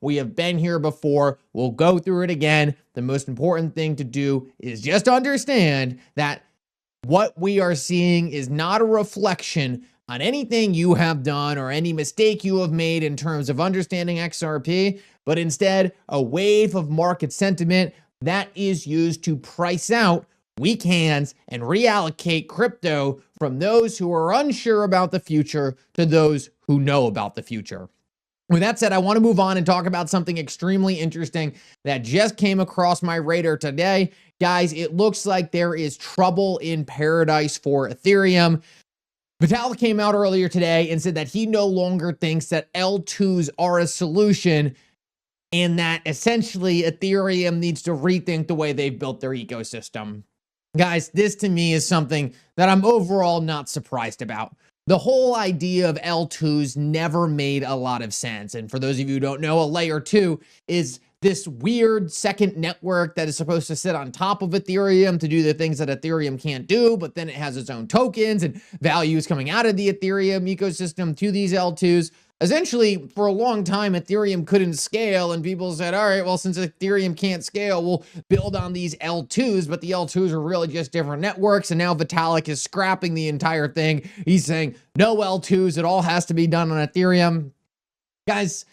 We have been here before. We'll go through it again. The most important thing to do is just understand that what we are seeing is not a reflection on anything you have done or any mistake you have made in terms of understanding XRP, but instead a wave of market sentiment that is used to price out weak hands and reallocate crypto from those who are unsure about the future to those who know about the future. With that said, I want to move on and talk about something extremely interesting that just came across my radar today. Guys, it looks like there is trouble in paradise for Ethereum. Vitalik came out earlier today and said that he no longer thinks that L2s are a solution and that essentially Ethereum needs to rethink the way they've built their ecosystem. Guys, this to me is something that I'm overall not surprised about. The whole idea of L2s never made a lot of sense. And for those of you who don't know, a layer 2 is this weird second network that is supposed to sit on top of Ethereum to do the things that Ethereum can't do, but then it has its own tokens and values coming out of the Ethereum ecosystem to these L2s. Essentially, for a long time, Ethereum couldn't scale, and people said, all right, well, since Ethereum can't scale, we'll build on these L2s, but the L2s are really just different networks, and now Vitalik is scrapping the entire thing. He's saying, no L2s, it all has to be done on Ethereum. Guys,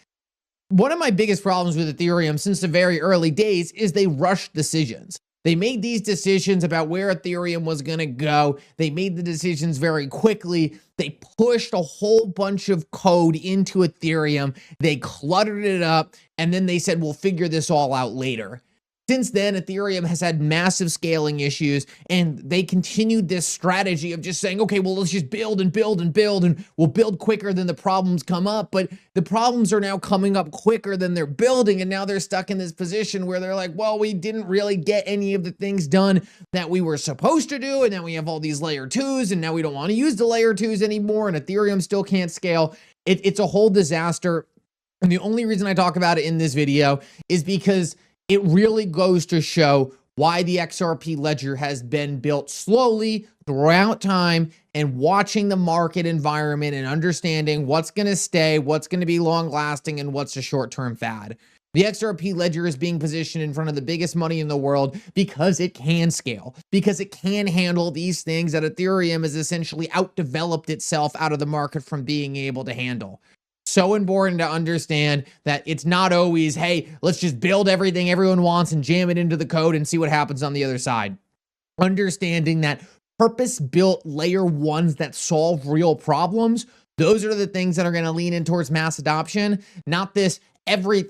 one of my biggest problems with Ethereum since the very early days is they rushed decisions. They made these decisions about where Ethereum was going to go. They made the decisions very quickly. They pushed a whole bunch of code into Ethereum. They cluttered it up, and then they said, we'll figure this all out later. Since then, Ethereum has had massive scaling issues, and they continued this strategy of just saying, okay, well, let's just build and build and build, and we'll build quicker than the problems come up. But the problems are now coming up quicker than they're building, and now they're stuck in this position where they're like, well, we didn't really get any of the things done that we were supposed to do, and now we have all these layer 2s, and now we don't want to use the layer 2s anymore, and Ethereum still can't scale. It's a whole disaster, and the only reason I talk about it in this video is because it really goes to show why the XRP ledger has been built slowly throughout time, and watching the market environment and understanding what's going to stay, what's going to be long lasting, and what's a short-term fad. The XRP ledger is being positioned in front of the biggest money in the world because it can scale, because it can handle these things that Ethereum has essentially outdeveloped itself out of the market from being able to handle. So important to understand that it's not always, hey, let's just build everything everyone wants and jam it into the code and see what happens on the other side. Understanding that purpose-built layer 1s that solve real problems, those are the things that are going to lean in towards mass adoption, not this everything